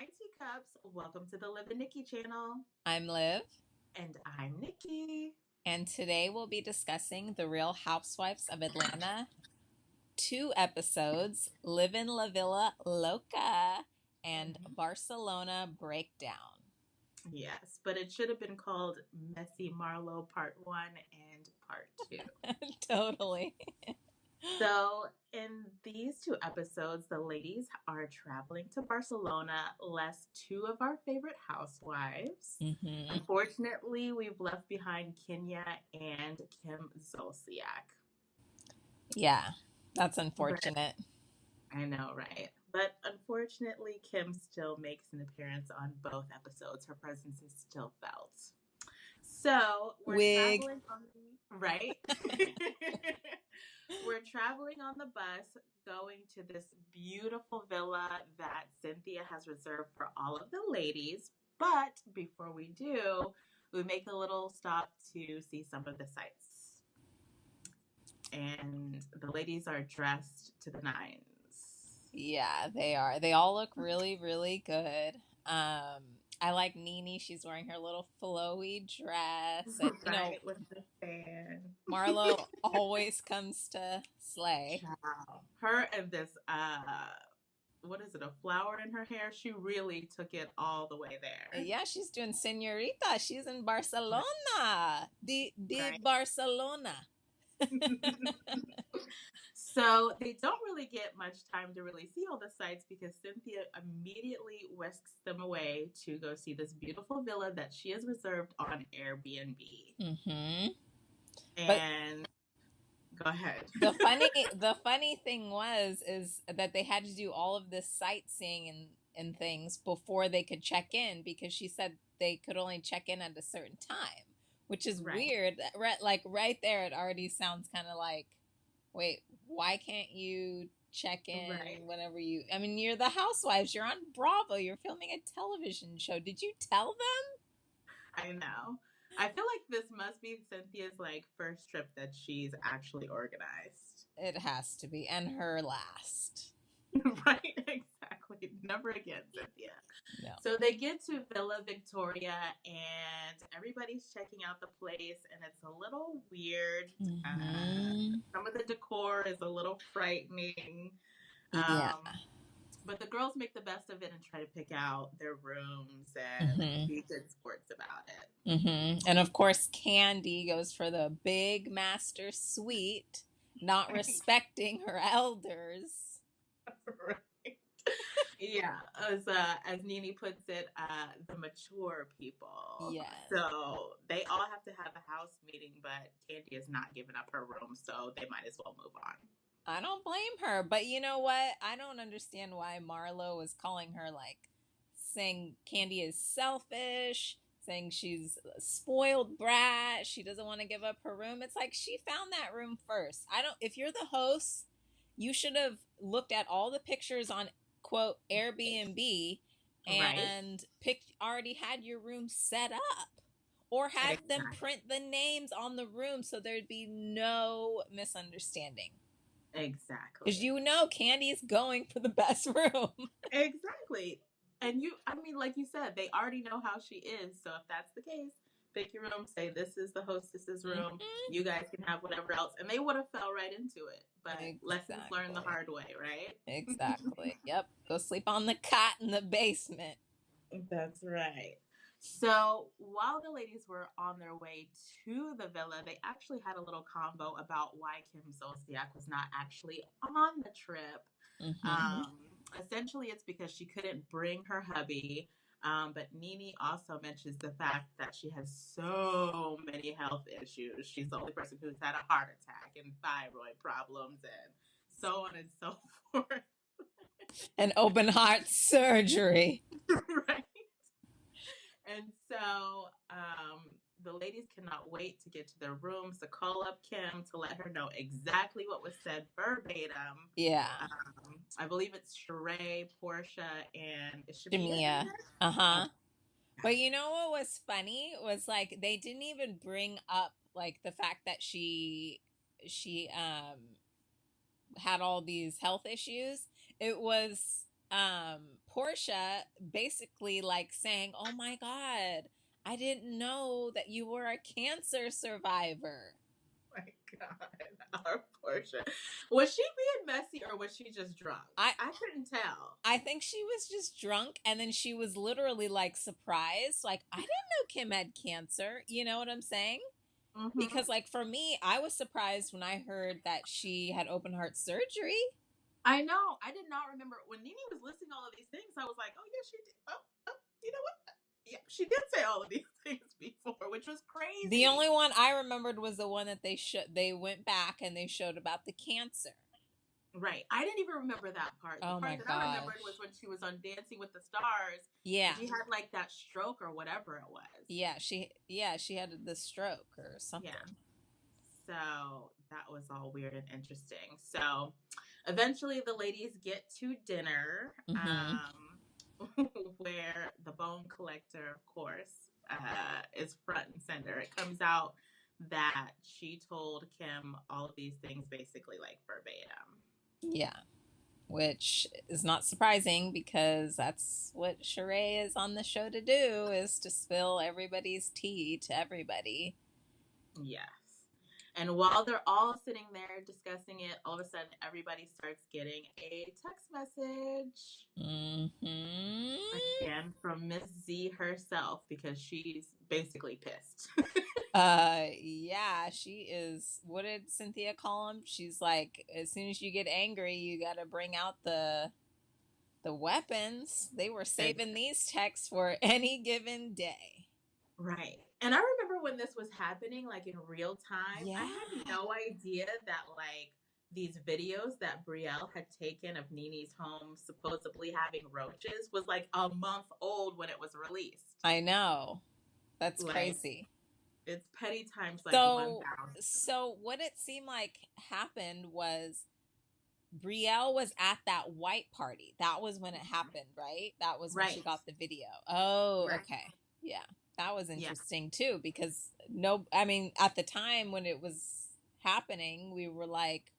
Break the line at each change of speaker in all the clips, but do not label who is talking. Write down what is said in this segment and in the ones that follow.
Hi, teacups. Welcome to the Liv.Nickii channel.
I'm Liv,
And I'm Nikki.
and today we'll be discussing The Real Housewives of Atlanta, 2 episodes, Livin, La Villa, Loca, and Barcelona Breakdown.
Yes, but it should have been called Messy Marlowe Part 1 and Part 2.
Totally.
So, in these 2 episodes, the ladies are traveling to Barcelona, less 2 of our favorite housewives.
Mm-hmm.
Unfortunately, we've left behind Kenya and Kim Zolciak.
Yeah, that's
But
unfortunate.
I know, right? But unfortunately, Kim still makes an appearance on both episodes. Her presence is still felt. So we're
Wig.
traveling on right. We're traveling on the bus going to this beautiful villa that Cynthia has reserved for all of the ladies. But before we do, we make a little stop to see some of the sights. And the ladies are dressed to the nines.
Yeah, they are. They all look really, really good. I like NeNe. She's wearing her little flowy dress, and
Right, with the fan.
Marlo always comes to slay.
Child. Her and this what is it, a flower in her hair? She really took it all the way there.
Yeah, she's doing senorita. She's in Barcelona. The
Right.
Barcelona.
So they don't really get much time to really see all the sights because Cynthia immediately whisks them away to go see this beautiful villa that she has reserved on Airbnb.
Mm-hmm. But
And go ahead.
the funny thing is that they had to do all of this sightseeing and things before they could check in because she said they could only check in at a certain time, which is
Right.
weird. Like right there, it already sounds kind of like, wait, why can't you check
Right.
in whenever you? I mean, you're the Housewives. You're on Bravo. You're filming a television show. Did you tell them?
I know. I feel like this must be Cynthia's like first trip that she's actually organized.
It has to be, and her last.
Right, exactly. Never again, Cynthia.
No.
So they get to Villa Victoria and everybody's checking out the place, and it's a little weird.
Hmm.
Some of the decor is a little frightening.
Yeah.
But the girls make the best of it and try to pick out their rooms and
Hmm.
be good sports about it.
And of course, Candy goes for the big master suite, not respecting her elders.
Right. Yeah, as Nini puts it, the mature people.
Yes.
So they all have to have a house meeting, but Candy is not giving up her room, so they might as well move on.
I don't blame her, but you know what? I don't understand why Marlo was calling her like saying Candy is selfish, saying she's a spoiled brat, she doesn't want to give up her room. It's like she found that room first. I don't if you're the host, you should have looked at all the pictures on quote Airbnb
Right?
and picked already had your room set up or had them
Exactly.
print the names on the room so there'd be no misunderstanding. Because
Exactly.
you know Candy's going for the best room.
Exactly. And I mean, like you said, they already know how she is. So if that's the case, pick your room, say this is the hostess's room.
Mhm.
You guys can have whatever else. And they would have fell right into it. But lessons learned the
Exactly.
hard way, right?
Exactly. Yep. Go sleep on the cot in the basement.
That's right. So while the ladies were on their way to the villa, they actually had a little convo about why Kim Zolciak was not actually on the trip.
Hmm.
Essentially, it's because she couldn't bring her hubby. But Nene also mentions the fact that she has so many health issues. She's the only person who's had a heart attack and thyroid problems and so on and so forth.
An open heart surgery.
Right. And so the ladies cannot wait to get to their rooms to call up Kim to let her know exactly what was said verbatim.
Yeah.
I believe it's Sheree, Portia, and is Shamia in
Jamia. Uh
there?
huh.
Okay.
But you know what was funny was like they didn't even bring up like the fact that she had all these health issues. It was Portia basically like saying, "Oh my God, I didn't know that you were a cancer survivor."
My God, our Portia. Was she being messy or was she just drunk?
I
I couldn't tell.
I think she was just drunk, and then she was literally like surprised, like, I didn't know Kim had cancer. You know what I'm saying?
Mm-hmm.
Because like for me, I was surprised when I heard that she had open heart surgery.
I know. I did not remember when Nene was listing all of these things. I was like, oh yeah, she did. Oh, you know what? Yeah, she did say all of these things before, which was
The only
crazy.
one I remembered was the one that they went back and they showed about the cancer.
Right. I didn't even remember that part. The
Oh my
part that I remembered was
gosh.
when she was on Dancing with the Stars
Yeah.
and she had like that stroke or whatever it was.
She had the stroke or
Yeah.
something.
So that was all weird and interesting. So eventually the ladies get to dinner,
Mm-hmm.
where the bone collector, of course, is front and center. It comes out that she told Kim all of these things basically like verbatim.
Yeah. Which is not surprising because that's what Sheree is on the show to do, is to spill everybody's tea to everybody.
Yes. And while they're all sitting there discussing it, all of a sudden everybody starts getting a text message.
Mm-hmm.
Again from Miss Z herself because she's basically pissed.
Yeah, she is. What did Cynthia call him? She's like, as soon as you get angry, you got to bring out the weapons. They were saving these texts for any given day.
Right. And I remember when this was happening, like in real time, I
Yeah.
had no idea that like these videos that Brielle had taken of Nene's home supposedly having roaches was like a month old when it was released.
I know. That's
Like
crazy.
it's petty times like
So
1,000.
so what it seemed like happened was Brielle was at that white party. That was when it happened, right? That was when she
Right.
got the video. Oh,
Right.
okay. Yeah. That was
Yeah.
interesting too, because I mean, at the time when it was happening, we were like,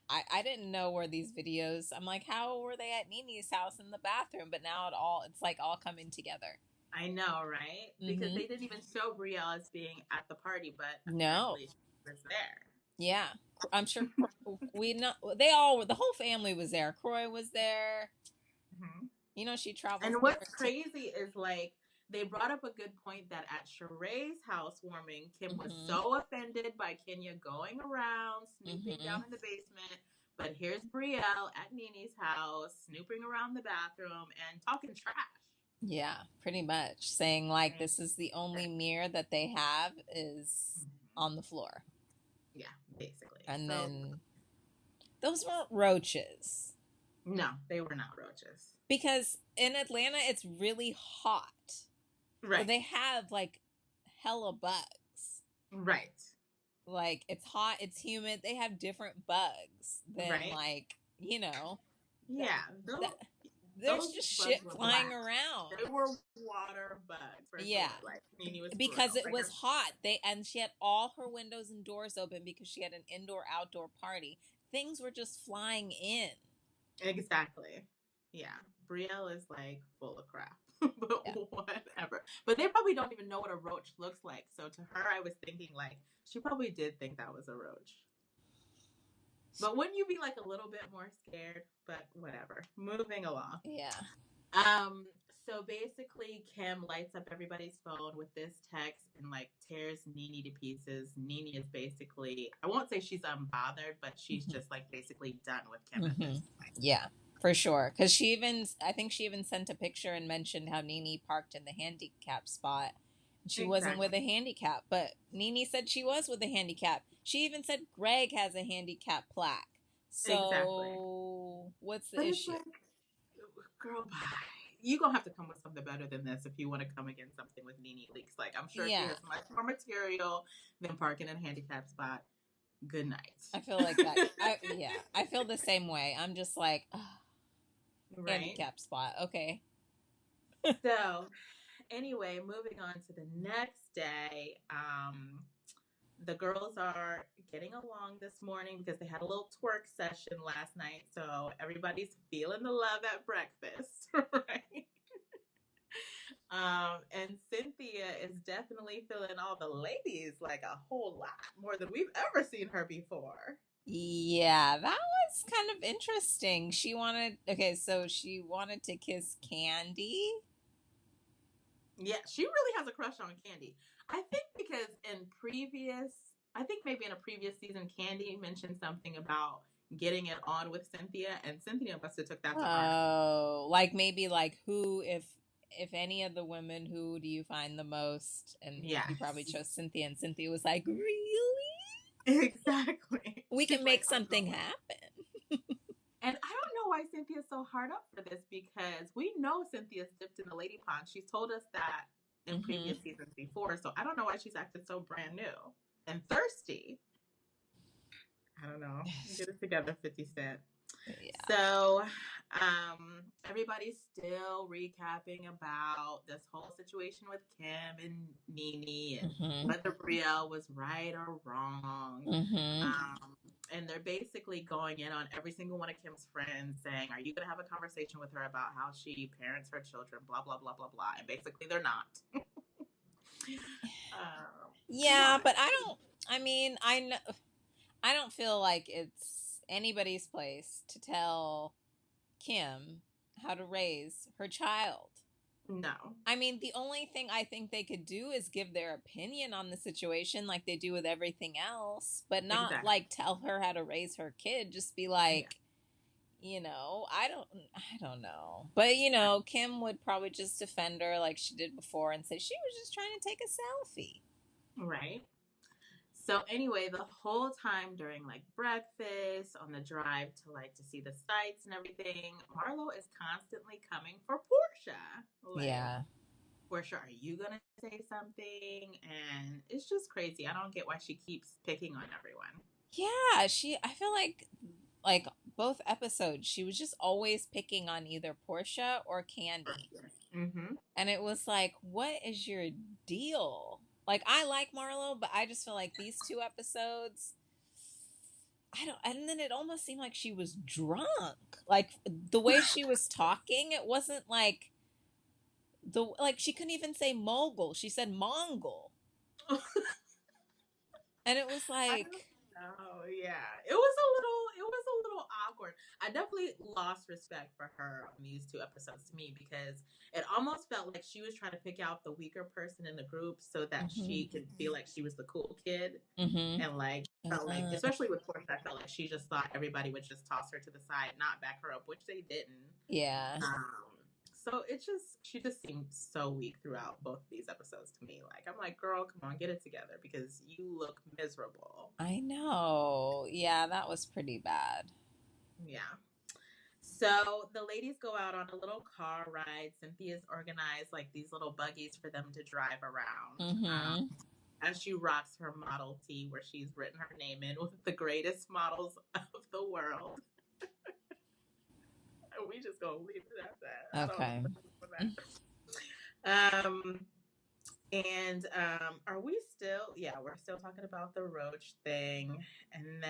I didn't know where these videos, I'm like, how were they at Nini's house in the bathroom? But now it's like all coming together.
I know, right? Because
Mm-hmm.
they didn't even show Brielle as being at the party, but
No.
apparently she was there.
Yeah. I'm sure we know the whole family was there. Croy was there.
Mm-hmm.
You know, she travels
And what's
different.
crazy is like they brought up a good point that at Sheree's housewarming, Kim was
Mm-hmm.
so offended by Kenya going around, snooping
Mm-hmm.
down in the basement. But here's Brielle at Nini's house, snooping around the bathroom and talking trash.
Yeah, pretty much. Saying like this is the only mirror that they have is on the floor.
Yeah, basically.
And then those weren't roaches.
No, they were not roaches.
Because in Atlanta it's really hot.
Right.
So they have like hella bugs.
Right.
Like it's hot, it's humid. They have different bugs than like, you know.
Yeah.
There's just shit flying around.
They were water bugs.
Yeah.
Sure. Like Nene was
because it was hot. And she had all her windows and doors open because she had an indoor outdoor party. Things were just flying in.
Exactly. Yeah. Brielle is like full of crap. But whatever. But they probably don't even know what a roach looks like. So to her, I was thinking like she probably did think that was a roach. But wouldn't you be like a little bit more scared? But whatever. Moving along.
Yeah.
So basically Kim lights up everybody's phone with this text and like tears Nene to pieces. Nene is basically, I won't say she's unbothered, but she's just like basically done with Kim at this point.
Yeah, for sure. Because I think she even sent a picture and mentioned how Nene parked in the handicap spot. She wasn't with a handicap, but Nene said she was with a handicap. She even said Greg has a handicap plaque. So what's the issue?
Like, girl, bye. You're going to have to come with something better than this if you want to come against something with Nene Leakes. Like, I'm sure she has much more material than parking in a handicap spot. Good night.
I feel like that. I feel the same way. I'm just like, handicap spot. Okay.
So, anyway, moving on to the next day, the girls are getting along this morning because they had a little twerk session last night. So everybody's feeling the love at breakfast, right? And Cynthia is definitely feeling all the ladies like a whole lot more than we've ever seen her before.
Yeah, that was kind of interesting. So she wanted to kiss Candy.
Yeah, she really has a crush on Candy. I think because maybe in a previous season, Candy mentioned something about getting it on with Cynthia, and Cynthia must have took that to heart.
Oh, like maybe like who, if any of the women, who do you find the most? And
Yes.
she probably chose Cynthia, and Cynthia was like, really?
Exactly.
We
She's
can make
like, I'm
something
going.
happen.
And I don't know why Cynthia's so hard up for this because we know Cynthia's dipped in the lady pond. She's told us that in previous seasons before. So I don't know why she's acting so brand new and thirsty. I don't know. Get it together, 50 Cent.
Yeah.
So everybody's still recapping about this whole situation with Kim and NeNe and whether Brielle was right or wrong. And they're basically going in on every single one of Kim's friends saying, are you going to have a conversation with her about how she parents her children, blah, blah, blah, blah, blah. And basically they're not.
Yeah, but I don't feel like it's anybody's place to tell Kim how to raise her child.
No.
I mean, the only thing I think they could do is give their opinion on the situation like they do with everything else, but not like tell her how to raise her kid. Just be like, I don't know. But, Kim would probably just defend her like she did before and say she was just trying to take a selfie.
Right. So anyway, the whole time during like breakfast, on the drive to see the sights and everything, Marlo is constantly coming for Portia. Like,
yeah.
Portia, are you gonna say something? And it's just crazy. I don't get why she keeps picking on everyone.
Yeah, I feel like both episodes, she was just always picking on either Portia or Candy. And it was like, what is your deal? Like, I like Marlo, but I just feel like these two episodes, and then it almost seemed like she was drunk. Like, the way she was talking, it wasn't like, she couldn't even say mogul. She said Mongol. And it was like,
oh yeah, it was a little awkward. I definitely lost respect for her on these two episodes to me because it almost felt like she was trying to pick out the weaker person in the group so that she could feel like she was the cool kid. And like felt like, especially with Portia, I felt like she just thought everybody would just toss her to the side, not back her up, which they didn't.
Yeah.
So she just seemed so weak throughout both of these episodes to me. Like, I'm like, girl, come on, get it together because you look miserable.
I know. Yeah, that was pretty bad.
Yeah. So the ladies go out on a little car ride. Cynthia's organized like these little buggies for them to drive around. And she rocks her Model T where she's written her name in with the greatest models of the world. We just gonna leave it at that.
Okay.
And are we still? Yeah, we're still talking about the roach thing, and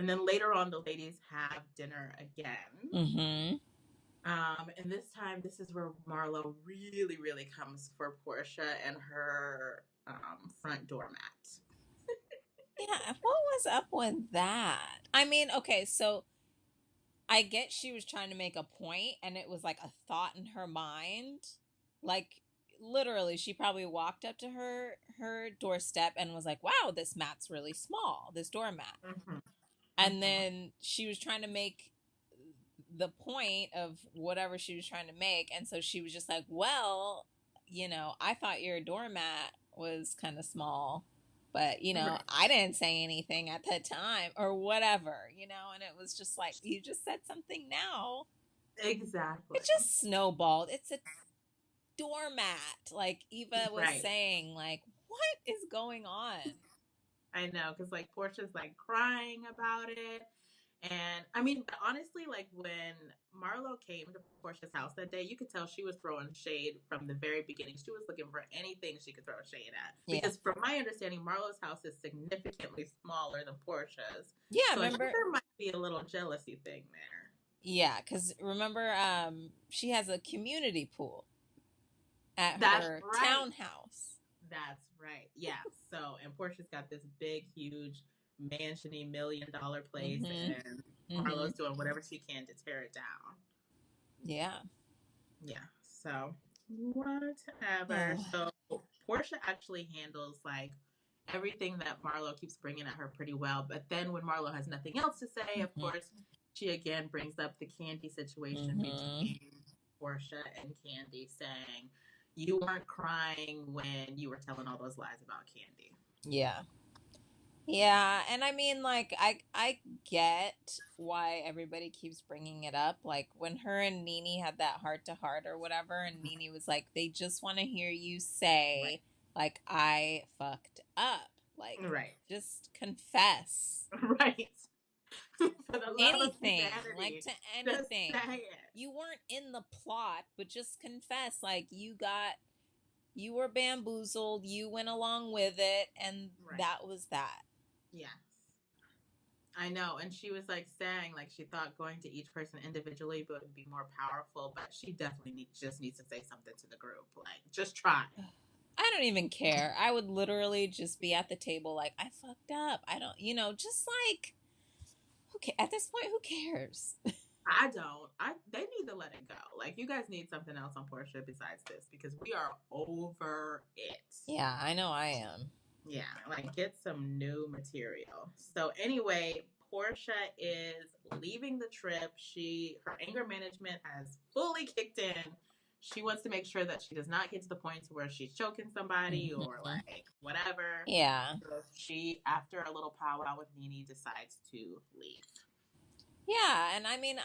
then later on, the ladies have dinner again. And this time, this is where Marlo really, really comes for Portia and her front door mat.
Yeah, what was up with that? I mean, okay, so I get she was trying to make a point and it was like a thought in her mind. Like literally she probably walked up to her doorstep and was like, "Wow, this mat's really small, this doormat." And then she was trying to make the point of whatever she was trying to make, and so she was just like, "Well, I thought your doormat was kind of small." But, I didn't say anything at the time or whatever, and it was just like, you just said something now.
Exactly.
It just snowballed. It's a doormat. Like Eva was saying, like, what is going on?
I know, because like Portia's like crying about it. And I mean, honestly, like when Marlo came to Portia's house that day, you could tell she was throwing shade from the very beginning. She was looking for anything she could throw shade at.
Yeah.
Because from my understanding, Marlo's house is significantly smaller than Portia's.
Yeah,
so
remember?
I think there might be a little jealousy thing there.
Yeah, because remember, she has a community pool at
That's
her
right.
townhouse.
That's right. Yeah. So, and Portia's got this big, huge, mansiony $1 million place, and Marlo's doing whatever she can to tear it down.
Yeah.
Yeah. So, whatever. So, Portia actually handles like everything that Marlo keeps bringing at her pretty well. But then when Marlo has nothing else to say, of course, she again brings up the Candy situation between Portia and Candy, saying, you weren't crying when you were telling all those lies about Candy.
Yeah. Yeah, and I mean, like, I get why everybody keeps bringing it up. Like, when her and NeNe had that heart-to-heart or whatever, and NeNe was like, they just want to hear you say, like, I fucked up. Like, just confess.
Right.
Anything. Like, to anything. You weren't in the plot, but just confess. Like, you were bamboozled, you went along with it, and that was that.
Yes. I know. And she was like saying, like, she thought going to each person individually would be more powerful, but she definitely just needs to say something to the group. Like, just try.
I don't even care. I would literally just be at the table like, I fucked up. I don't, just like, okay, at this point, who cares?
I don't. They need to let it go. Like, you guys need something else on Portia besides this, because we are over it.
Yeah, I know I am.
Yeah, like, get some new material. So anyway, Portia is leaving the trip. Her anger management has fully kicked in. She wants to make sure that she does not get to the point to where she's choking somebody or like whatever.
Yeah.
So she, after a little powwow with NeNe, decides to leave.
Yeah, and I mean,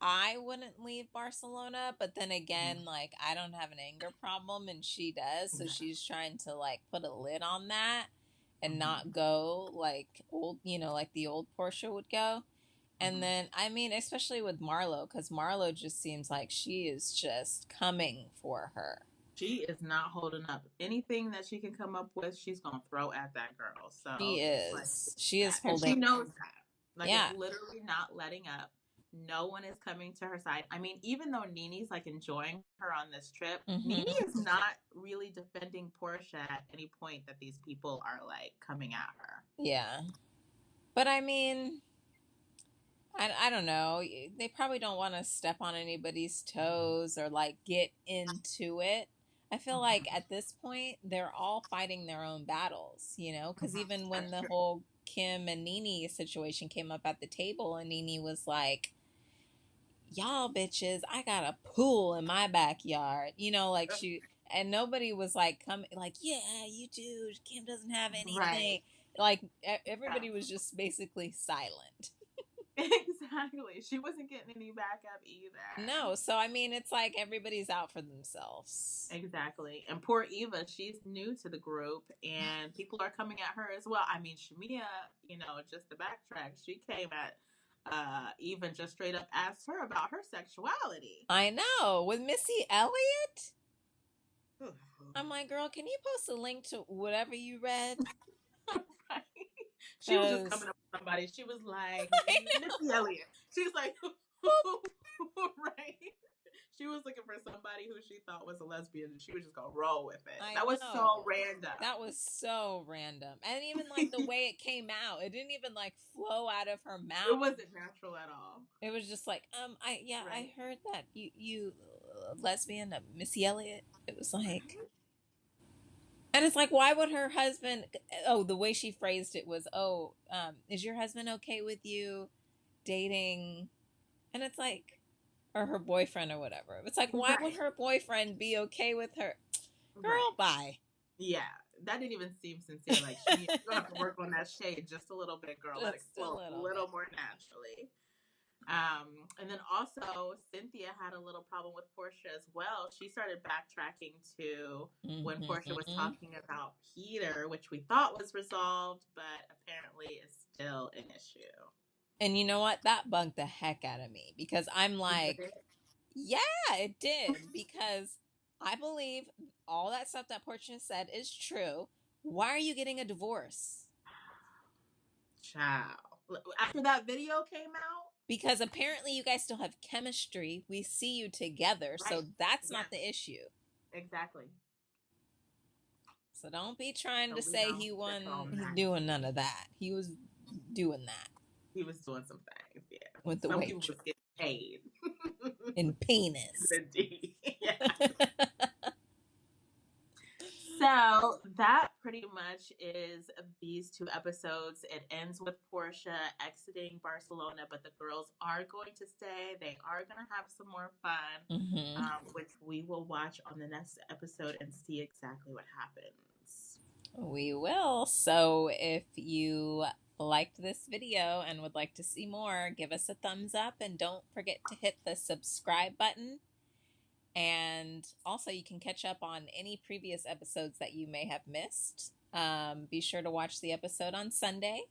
I wouldn't leave Barcelona, but then again, like, I don't have an anger problem and she does, so she's trying to like put a lid on that and not go like old, like the old Portia would go. And then, I mean, especially with Marlo, because Marlo just seems like she is just coming for her.
She is not holding up. Anything that she can come up with, she's going to throw at that girl. So
she is.
Like,
she is holding.
And she knows that. Like, it's literally not letting up. No one is coming to her side. I mean, even though NeNe's like enjoying her on this trip, NeNe is not really defending Portia at any point that these people are like coming at her.
Yeah. But I mean, I don't know. They probably don't want to step on anybody's toes or like get into it. I feel like at this point, they're all fighting their own battles, because even when the whole Kim and NeNe situation came up at the table and NeNe was like, y'all bitches, I got a pool in my backyard, like and nobody was like coming like, yeah, you do. Kim doesn't have anything. Like everybody was just basically silent.
Exactly. She wasn't getting any backup either.
No, so I mean, it's like everybody's out for themselves.
Exactly. And poor Eva, she's new to the group and people are coming at her as well. I mean, Shamia, just to backtrack, she came at Eva and just straight up asked her about her sexuality.
I know. With Missy Elliott? I'm like, girl, can you post a link to whatever you read?
Right. She was just coming up with somebody. She was like, Missy Elliott. She was like, right? She was looking for somebody who she thought was a lesbian, and she was just gonna roll with it. That was so random.
That was so random. And even like the way it came out, it didn't even like flow out of her mouth.
It wasn't natural at all.
It was just like, I heard that you lesbian, Missy Elliott. It was like, and it's like, why would her husband? Oh, the way she phrased it was, is your husband okay with you dating? And it's like, or her boyfriend or whatever. It's like, why would her boyfriend be okay with her? Girl, bye.
Yeah, that didn't even seem sincere. Like, you have to work on that shade just a little bit, girl. Let it flow a little more naturally. And then also Cynthia had a little problem with Portia as well. She started backtracking to when Portia was talking about Peter, which we thought was resolved, but apparently is still an issue.
And you know what? That bugged the heck out of me because I'm like, yeah, it did. Because I believe all that stuff that Portia said is true. Why are you getting a divorce?
Child. After that video came out?
Because apparently you guys still have chemistry. We see you together.
Right.
So that's
Yes,
not the issue.
exactly.
So don't be trying
So
to
we
say
don't
he
sit
won.
on
He's
that.
doing none of that. He was doing that
He was doing some things, yeah.
with the
Some people
waitress
was getting paid.
and penis.
Indeed. Yeah. So that pretty much is these two episodes. It ends with Portia exiting Barcelona, but the girls are going to stay. They are going to have some more fun, which we will watch on the next episode and see exactly what happens.
We will. So if you liked this video and would like to see more, give us a thumbs up and don't forget to hit the subscribe button. And also, you can catch up on any previous episodes that you may have missed. Be sure to watch the episode on Sunday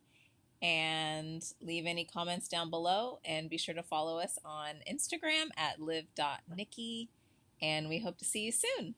and leave any comments down below. And be sure to follow us on Instagram at Liv.Nickii. And we hope to see you soon.